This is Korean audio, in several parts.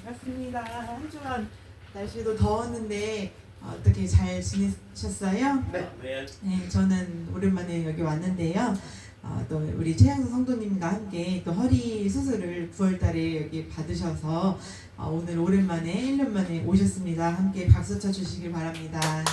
반갑습니다. 한 주간 날씨도 더웠는데 어떻게 잘 지내셨어요? 네. 네, 저는 오랜만에 여기 왔는데요. 또 우리 최양수 성도님과 함께 또 허리 수술을 9월달에 여기 받으셔서 오늘 오랜만에 1년 만에 오셨습니다. 함께 박수 쳐주시길 바랍니다.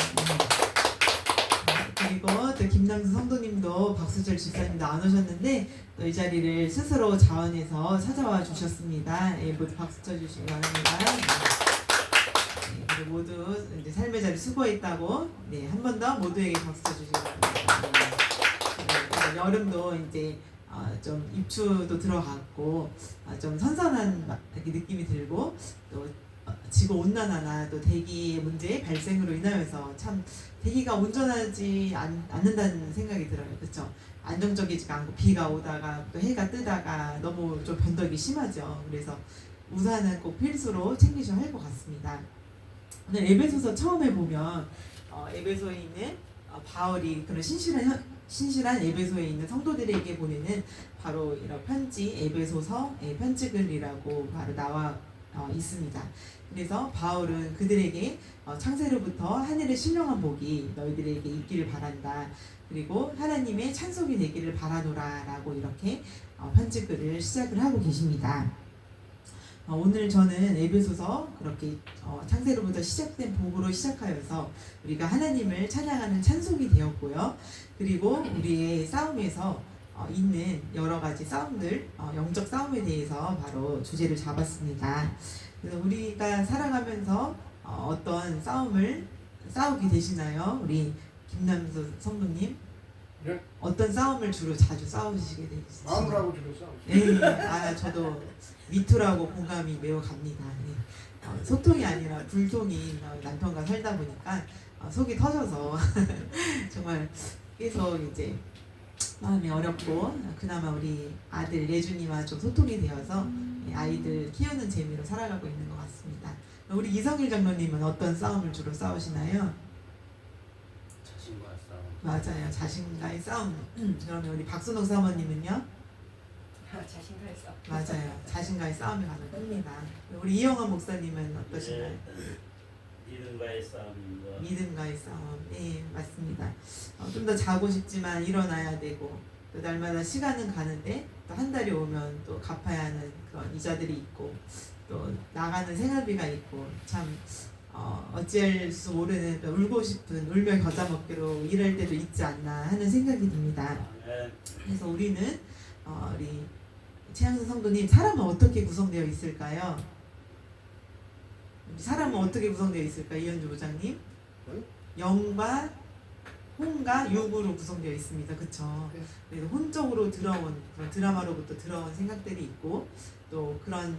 그리고 또 김남수 성도님도 박수철 집사님도 안 오셨는데 또 이 자리를 스스로 자원해서 찾아와 주셨습니다. 예, 모두 박수 쳐주시기 바랍니다. 네, 그리고 모두 이제 삶의 자리 수고했다고 한 번 더 모두에게 박수 쳐주시기 바랍니다. 네, 여름도 이제 좀 입추도 들어갔고 좀 선선한 이렇게 느낌이 들고 또 지구 온난화나 또 대기 문제의 발생으로 인하여서 참 대기가 온전하지 않는다는 생각이 들어요. 그렇죠? 안정적이지가 않고 비가 오다가 또 해가 뜨다가 너무 좀 변덕이 심하죠. 그래서 우산은 꼭 필수로 챙기셔야 할 것 같습니다. 오늘 에베소서 처음에 보면 에베소에 있는 바울이 그런 신실한 에베소에 있는 성도들에게 보내는 바로 이런 편지 에베소서의 편지글이라고 바로 나와 있습니다. 그래서 바울은 그들에게 창세로부터 하늘의 신령한 복이 너희들에게 있기를 바란다. 그리고 하나님의 찬송이 되기를 바라노라 라고 이렇게 편지글을 시작을 하고 계십니다. 오늘 저는 에베소서 그렇게 창세로부터 시작된 복으로 시작하여서 우리가 하나님을 찬양하는 찬송이 되었고요. 그리고 우리의 싸움에서 있는 여러 가지 싸움들, 영적 싸움에 대해서 바로 주제를 잡았습니다. 그래서 우리가 살아가면서 어떤 싸움을 싸우게 되시나요? 우리 김남수 성도님? 네? 어떤 싸움을 주로 자주 싸우시게 되시나요? 마음으로 주로 싸우. 네, 저도 미투라고 공감이 매우 갑니다. 네. 소통이 아니라 불통이 남편과 살다 보니까 속이 터져서 정말 계속 이제 마음이 어렵고 그나마 우리 아들 예준이와 좀 소통이 되어서 아이들 키우는 재미로 살아가고 있는 것 같습니다. 우리 이성일 장로님은 어떤 싸움을 주로 싸우시나요? 자신과 싸움. 맞아요, 자신과의 싸움. 그러면 우리 박순옥 사모님은요? 자신과의 싸움. 맞아요, 자신과의 싸움이 가장 큽니다. 우리 이영환 목사님은 어떠신가요? 믿음과의 싸움과 믿음과의 싸움. 네, 맞습니다. 좀 더 자고 싶지만 일어나야 되고 또 날마다 시간은 가는데 또 한 달이 오면 또 갚아야 하는 그런 이자들이 있고 또 나가는 생활비가 있고 참 어찌할 수 모르는 또 울고 싶은 울며 겨자 먹기로 일할 때도 있지 않나 하는 생각이 듭니다. 그래서 우리는 우리 최양수 성도님, 사람은 어떻게 구성되어 있을까요? 사람은 어떻게 구성되어 있을까요? 이현주 부장님? 영과 혼과 육으로 구성되어 있습니다. 그쵸? 그래서 혼적으로 들어온 그런 드라마로부터 들어온 생각들이 있고 또 그런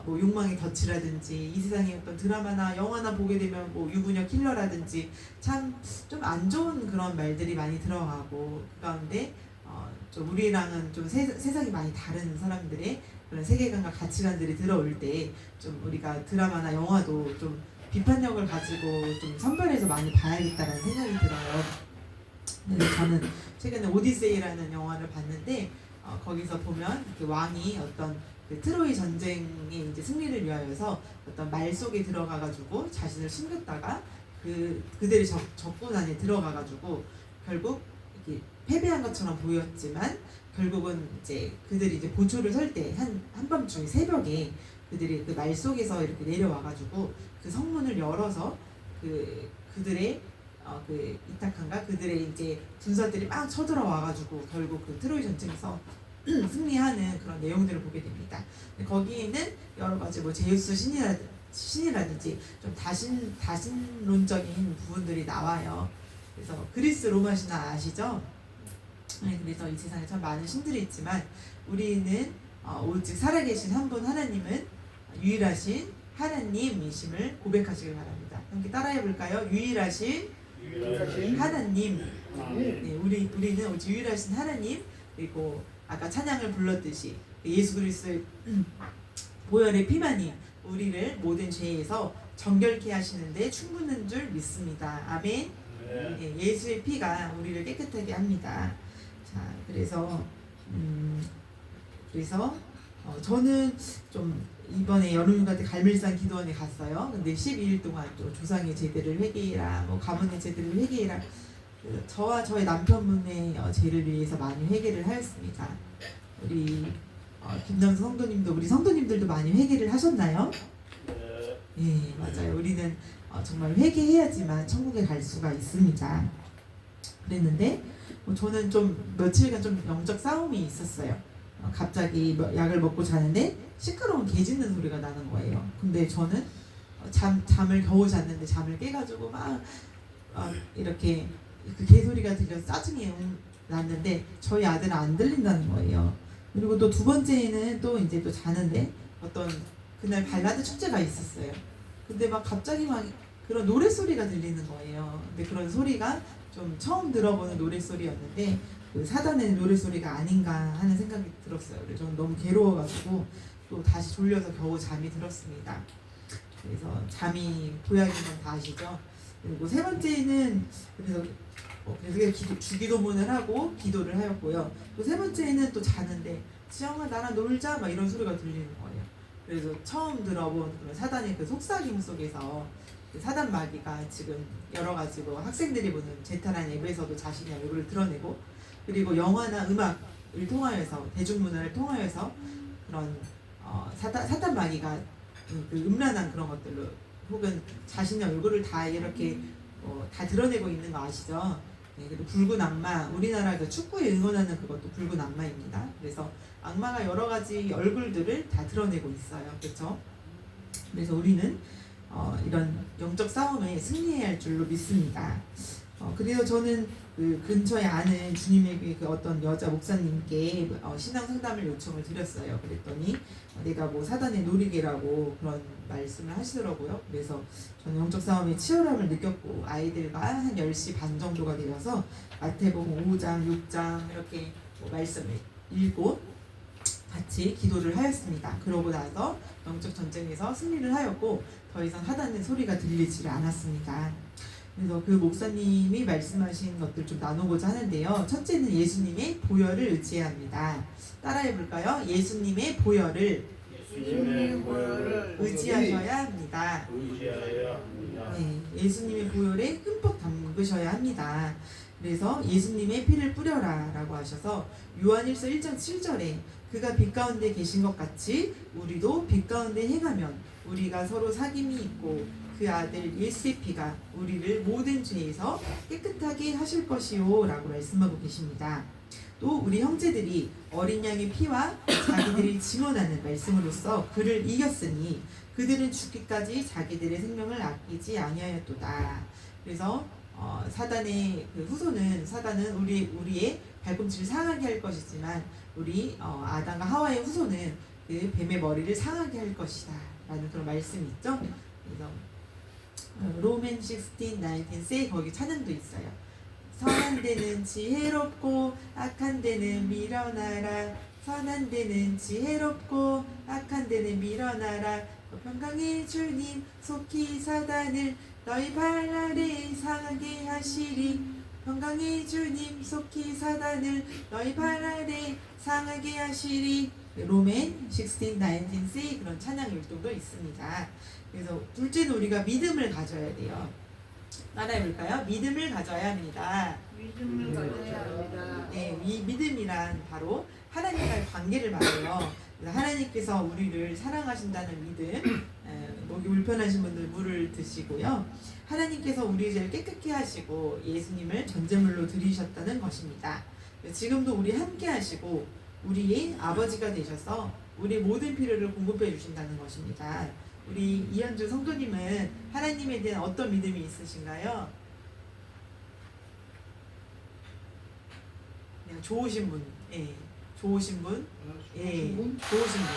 뭐 욕망의 덫이라든지 이 세상의 어떤 드라마나 영화나 보게 되면 뭐 유부녀 킬러라든지 참 좀 안 좋은 그런 말들이 많이 들어가고 그 가운데 좀 우리랑은 좀 세상이 많이 다른 사람들의 그런 세계관과 가치관들이 들어올 때 좀 우리가 드라마나 영화도 좀 비판력을 가지고 좀 선별해서 많이 봐야겠다라는 생각이 들어요. 근데 저는 최근에 오디세이라는 영화를 봤는데 거기서 보면 그 왕이 어떤 그 트로이 전쟁의 이제 승리를 위하여서 어떤 말 속에 들어가가지고 자신을 숨겼다가 그들의 적군 안에 들어가가지고 결국 이렇게 패배한 것처럼 보였지만 결국은 이제 그들이 이제 보초를 설 때 한밤중에 새벽에 그들이 그 말 속에서 이렇게 내려와가지고 그 성문을 열어서 그들의 그 이타칸가 그들의 이제 군사들이 막 쳐들어와가지고 결국 그 트로이 전쟁에서 승리하는 그런 내용들을 보게 됩니다. 거기에는 여러 가지 뭐 제우스 신이라든지 좀 다신론적인 부분들이 나와요. 그래서 그리스 로마 신화 아시죠? 네, 그래서 이 세상에 참 많은 신들이 있지만 우리는 오직 살아계신 한 분 하나님은 유일하신 하나님이심을 고백하시길 바랍니다. 함께 따라해 볼까요? 유일하신 하나님. 네, 우리는 오직 유일하신 하나님, 그리고 아까 찬양을 불렀듯이 예수 그리스도의 보혈의 피만이 우리를 모든 죄에서 정결케 하시는데 충분한 줄 믿습니다. 아멘. 네, 예수의 피가 우리를 깨끗하게 합니다. 자, 그래서 저는 좀 이번에 여름휴가 때 갈멜산 기도원에 갔어요. 근데 12일 동안 또 조상의 제대를 회개해라, 뭐 가문의 제대를 회개해라. 그래서 저와 저의 남편분의 죄를 위해서 많이 회개를 하였습니다. 우리 김남수 성도님도, 우리 성도님들도 많이 회개를 하셨나요? 네. 예, 맞아요. 우리는 정말 회개해야지만 천국에 갈 수가 있습니다. 그랬는데 저는 좀 며칠간 좀 영적 싸움이 있었어요. 갑자기 약을 먹고 자는데 시끄러운 개 짖는 소리가 나는 거예요. 근데 저는 잠을 겨우 잤는데 잠을 깨가지고 막 이렇게 그 개 소리가 들려서 짜증이 났는데 저희 아들은 안 들린다는 거예요. 그리고 또 두 번째는 또 이제 또 자는데 어떤 그날 발라드 축제가 있었어요. 근데 막 갑자기 막 그런 노래 소리가 들리는 거예요. 근데 그런 소리가 좀 처음 들어보는 노래 소리였는데 그 사단의 노래 소리가 아닌가 하는 생각이 들었어요. 그래서 저는 너무 괴로워가지고 또 다시 졸려서 겨우 잠이 들었습니다. 그래서 잠이 보약인 건 다 아시죠? 그리고 세 번째는 그래서 주기도문을 하고 기도를 하였고요. 또 세 번째는 또 자는데 지영아 나랑 놀자 막 이런 소리가 들리는 거예요. 그래서 처음 들어본 그런 사단의 그 속삭임 속에서 그 사단 마귀가 지금 여러 가지 뭐 학생들이 보는 제타란 앱에서도 자신의 얼굴을 드러내고, 그리고 영화나 음악을 통하여서 대중문화를 통하여서 그런 사단 마귀가 그 음란한 그런 것들로 혹은 자신의 얼굴을 다 이렇게 다 드러내고 있는 거 아시죠? 네, 그리고 붉은 악마, 우리나라 그 축구에 응원하는 그것도 붉은 악마입니다. 그래서 악마가 여러 가지 얼굴들을 다 드러내고 있어요. 그렇죠? 그래서 우리는 이런 영적 싸움에 승리해야 할 줄로 믿습니다. 그래서 저는 그 근처에 아는 주님에게 그 어떤 여자 목사님께 신앙 상담을 요청을 드렸어요. 그랬더니 내가 뭐 사단의 놀이개라고 그런 말씀을 하시더라고요. 그래서 저는 영적 싸움에 치열함을 느꼈고 아이들과 한 10시 반 정도가 되어서 마태복음 5장, 6장 이렇게 뭐 말씀을 읽고 같이 기도를 하였습니다. 그러고 나서 영적 전쟁에서 승리를 하였고 더 이상 사단의 소리가 들리지 않았습니다. 그래서 그 목사님이 말씀하신 것들 좀 나누고자 하는데요. 첫째는 예수님의 보혈을 의지해야 합니다. 따라해 볼까요? 예수님의 보혈을 의지하셔야 합니다. 네, 예수님의 보혈에 흠뻑 담그셔야 합니다. 그래서 예수님의 피를 뿌려라 라고 하셔서 요한일서 1장 7절에 그가 빛 가운데 계신 것 같이 우리도 빛 가운데 행하면 우리가 서로 사귐이 있고 그 아들 예수의 피가 우리를 모든 죄에서 깨끗하게 하실 것이요 라고 말씀하고 계십니다. 또 우리 형제들이 어린 양의 피와 자기들이 증언하는 말씀으로써 그를 이겼으니 그들은 죽기까지 자기들의 생명을 아끼지 아니하였도다. 그래서 사단의 그 후손은 사단은 우리의 발꿈치를 상하게 할 것이지만 우리 아담과 하와의 후손은 그 뱀의 머리를 상하게 할 것이다 라는 그런 말씀이 있죠. 그래서 로맨 16, 19, 거기 찬양도 있어요. 선한 데는 지혜롭고 악한 데는 밀어놔라. 선한 데는 지혜롭고 악한 데는 밀어놔라. 평강의 주님 속히 사단을 너희 발 아래 상하게 하시리. 평강의 주님 속히 사단을 너희 발 아래 상하게 하시리. 로맨 16, 19 그런 찬양 율동도 있습니다. 그래서 둘째는 우리가 믿음을 가져야 돼요. 따라해볼까요? 믿음을 가져야 합니다. 믿음을 가져야 합니다. 네, 이 믿음이란 바로 하나님과의 관계를 말해요. 그래서 하나님께서 우리를 사랑하신다는 믿음, 목이 불편하신 분들 물을 드시고요. 하나님께서 우리를 제일 깨끗게 하시고 예수님을 전제물로 드리셨다는 것입니다. 지금도 우리 함께 하시고 우리의 아버지가 되셔서 우리 모든 필요를 공급해 주신다는 것입니다. 우리 이현주 성도님은 하나님에 대한 어떤 믿음이 있으신가요? 그냥 좋으신 분, 예, 좋으신 분, 예, 좋으신 분,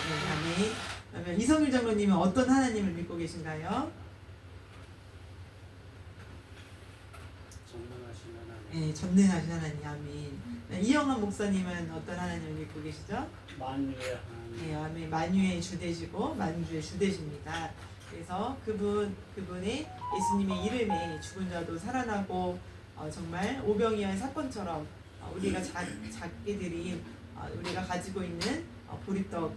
예, 아멘. 이성일 장로님은 어떤 하나님을 믿고 계신가요? 전능하신 하나님. 예, 전능하신 하나님, 아멘. 이영환 목사님은 어떤 하나님을 믿고 계시죠? 만유의 하나님. 네, 아멘. 만유의 주 되시고 만주의 주 되십니다. 그래서 그분의 예수님의 이름에 죽은 자도 살아나고 정말 오병이어의 사건처럼 우리가 자기들이 우리가 가지고 있는 보리떡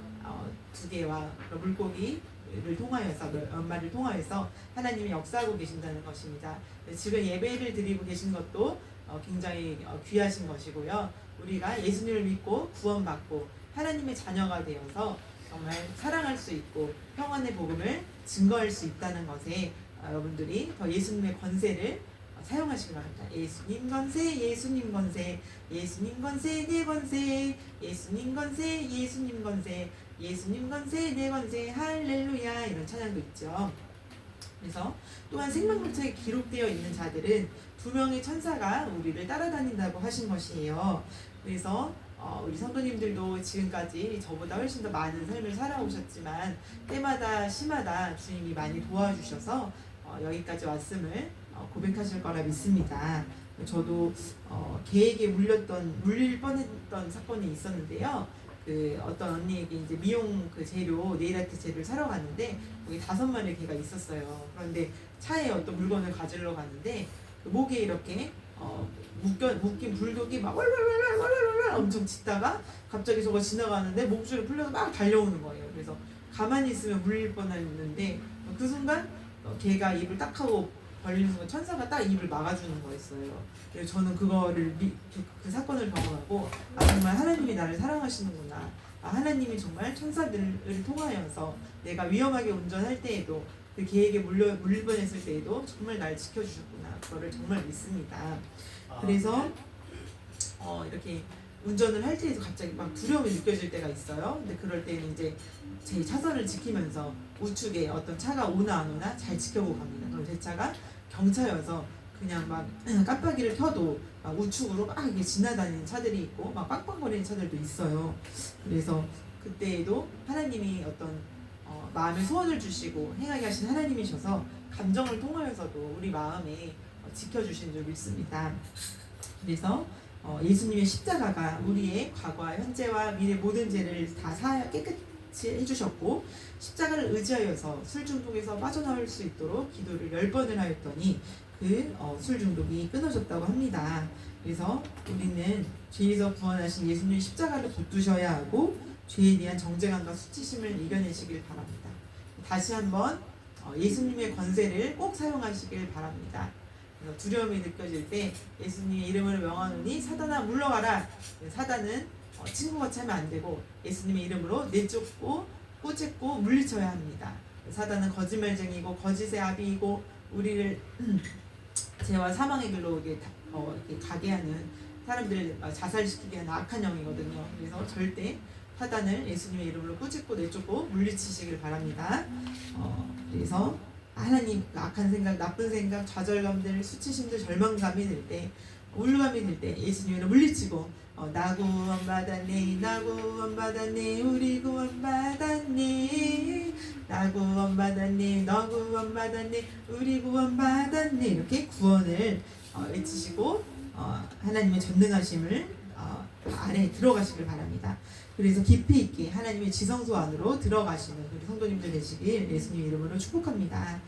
두 개와 물고기를 통하여서 연말을 통하여서 하나님이 역사하고 계신다는 것입니다. 지금 예배를 드리고 계신 것도 굉장히 귀하신 것이고요. 우리가 예수님을 믿고 구원받고 하나님의 자녀가 되어서 정말 사랑할 수 있고 평안의 복음을 증거할 수 있다는 것에 여러분들이 더 예수님의 권세를 사용하시기 바랍니다. 예수님 권세, 예수님 권세, 예수님 권세, 내 권세, 예수님 권세, 예수님 권세, 예수님 권세, 내 권세, 할렐루야, 이런 찬양도 있죠. 그래서 또한 생명물책에 기록되어 있는 자들은 2명의 천사가 우리를 따라다닌다고 하신 것이에요. 그래서 우리 성도님들도 지금까지 저보다 훨씬 더 많은 삶을 살아오셨지만 때마다 시마다 주님이 많이 도와주셔서 여기까지 왔음을 고백하실 거라 믿습니다. 저도 개에게 물릴 뻔했던 사건이 있었는데요. 그 어떤 언니에게 이제 미용 그 재료, 네일아트 재료를 사러 갔는데 거기 5마리 개가 있었어요. 그런데 차에 어떤 물건을 가지러 갔는데 그 목에 이렇게 묶인 불독이 막 월월월월월월 엄청 짖다가 갑자기 저거 지나가는데 목줄이 풀려서 막 달려오는 거예요. 그래서 가만히 있으면 물릴 뻔했는데 그 순간 개가 입을 딱 하고 벌리는 순간 천사가 딱 입을 막아주는 거였어요. 그래서 저는 그거를 그 사건을 경험하고 정말 하나님이 나를 사랑하시는구나. 하나님이 정말 천사들을 통하여서 내가 위험하게 운전할 때에도 그 개에게 물릴 뻔했을 때에도 정말 날 지켜주셨구나. 그거를 정말 믿습니다. 그래서 이렇게 운전을 할 때에도 갑자기 막 두려움이 느껴질 때가 있어요. 근데 그럴 때는 이제 제 차선을 지키면서 우측에 어떤 차가 오나 안 오나 잘 지켜보고 갑니다. 그럼 제 차가 경차여서 그냥 막 깜빡이를 켜도 막 우측으로 막 이렇게 지나다니는 차들이 있고 막 빵빵거리는 차들도 있어요. 그래서 그때에도 하나님이 어떤 마음의 소원을 주시고 행하게 하신 하나님이셔서 감정을 통하여서도 우리 마음에 지켜주신 줄 믿습니다. 그래서 예수님의 십자가가 우리의 과거와 현재와 미래 모든 죄를 다 깨끗이 해주셨고 십자가를 의지하여서 술 중독에서 빠져나올 수 있도록 기도를 10번을 하였더니 그 술 중독이 끊어졌다고 합니다. 그래서 우리는 죄에서 구원하신 예수님의 십자가를 붙드셔야 하고 죄에 대한 정죄감과 수치심을 이겨내시길 바랍니다. 다시 한번 예수님의 권세를 꼭 사용하시길 바랍니다. 두려움이 느껴질 때 예수님의 이름을 명하노니 사단아 물러가라. 사단은 친구가 차면 안 되고 예수님의 이름으로 내쫓고 꾸짖고 물리쳐야 합니다. 사단은 거짓말쟁이고 거짓의 아비이고 우리를 죄와 사망의 길로 이렇게 가게 하는 사람들을 자살시키게 하는 악한 영이거든요. 그래서 절대 사단을 예수님의 이름으로 꾸짖고 내쫓고 물리치시길 바랍니다. 그래서 하나님 악한 생각, 나쁜 생각, 좌절감들, 수치심들, 절망감이 들 때, 우울감이 들 때 예수님으로 물리치고 나 구원받았네, 나 구원받았네, 우리 구원받았네, 나 구원받았네, 너 구원받았네, 우리 구원받았네 이렇게 구원을 외치시고 하나님의 전능하심을 안에 들어가시길 바랍니다. 그래서 깊이 있게 하나님의 지성소 안으로 들어가시는 우리 성도님들 되시길 예수님 이름으로 축복합니다.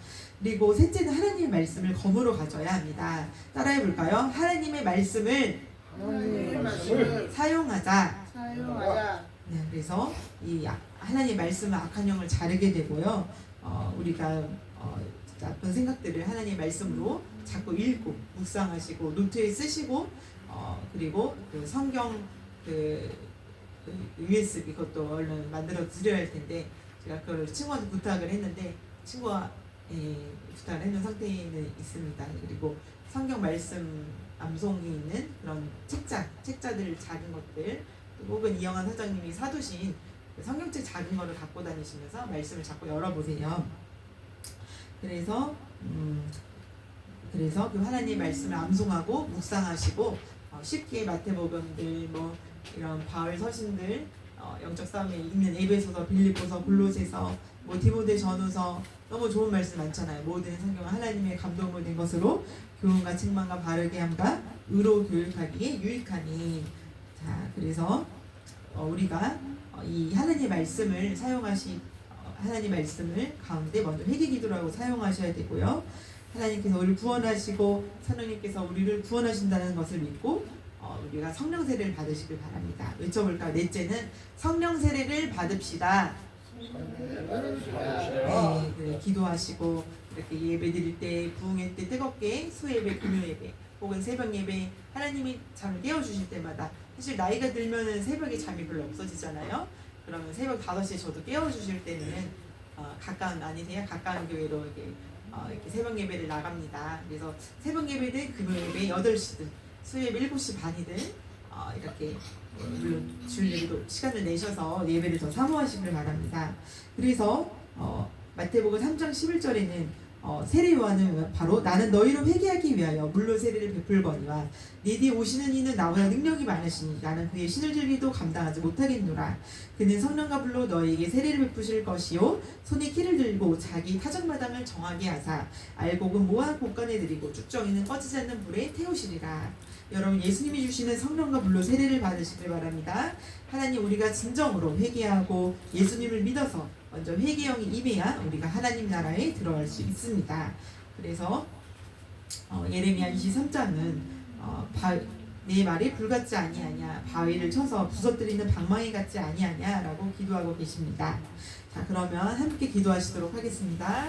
그리고 셋째는 하나님의 말씀을 검으로 가져야 합니다. 따라해 볼까요? 하나님의 말씀을 사용하자. 네, 그래서 이 하나님의 말씀은 악한 영을 자르게 되고요. 우리가 나쁜 생각들을 하나님의 말씀으로 자꾸 읽고 묵상하시고 노트에 쓰시고 그리고 그 성경 USB 그것도 얼른 만들어 드려야 할 텐데 제가 그걸 친구한테 부탁을 했는데 친구가 부탁을 했는 상태는 있습니다. 그리고 성경 말씀 암송이 있는 그런 책자들 작은 것들 혹은 이영환 사장님이 사두신 성경책 작은 거를 갖고 다니시면서 말씀을 자꾸 열어보세요. 그래서 그 하나님의 말씀을 암송하고 묵상하시고 쉽게 마태복음들 뭐 이런 바울 서신들 영적 싸움에 있는 에베소서, 빌립보서, 골로새서, 뭐 디모데전후서 너무 좋은 말씀 많잖아요. 모든 성경은 하나님의 감동을 된 것으로 교훈과 책망과 바르게 함과 의로 교육하기에 유익하니. 자, 그래서 우리가 이 하나님의 말씀을 하나님의 말씀을 가운데 먼저 회개기도라고 사용하셔야 되고요. 하나님께서 우리를 구원하시고 하나님께서 우리를 구원하신다는 것을 믿고 우리가 성령 세례를 받으시길 바랍니다. 외쳐볼까? 넷째는 성령 세례를 받읍시다. 네, 그래, 기도하시고 이렇게 예배 드릴 때, 부흥회 때 뜨겁게 수예배, 금요예배 혹은 새벽 예배 하나님이 잠을 깨워주실 때마다 사실 나이가 들면은 새벽에 잠이 별로 없어지잖아요. 그러면 새벽 5시에 저도 깨워주실 때는 가까운 아니세요? 가까운 교회로 이렇게 새벽 예배를 나갑니다. 그래서 새벽 예배든 금요 예배 8시든 수요예배 7시 반이든 이렇게 물론 주일 예배도 시간을 내셔서 예배를 더 사모하시길 바랍니다. 그래서 마태복음 3장 11절에는 세례 요한은 바로 나는 너희로 회개하기 위하여 물로 세례를 베풀거니와 네 뒤에 오시는 이는 나보다 능력이 많으시니 나는 그의 신을 들기도 감당하지 못하겠노라. 그는 성령과 불로 너희에게 세례를 베푸실 것이요 손에 키를 들고 자기 타작마당을 정하게 하사 알곡은 모아 곳간에 들이고 쭉정이는 꺼지지 않는 불에 태우시리라. 여러분 예수님이 주시는 성령과 불로 세례를 받으시길 바랍니다. 하나님 우리가 진정으로 회개하고 예수님을 믿어서 먼저 회개형이 임해야 우리가 하나님 나라에 들어갈 수 있습니다. 그래서 예레미야 23장은 내 말이 불같지 아니하냐 바위를 쳐서 부서뜨리는 방망이 같지 아니하냐라고 기도하고 계십니다. 자 그러면 함께 기도하시도록 하겠습니다.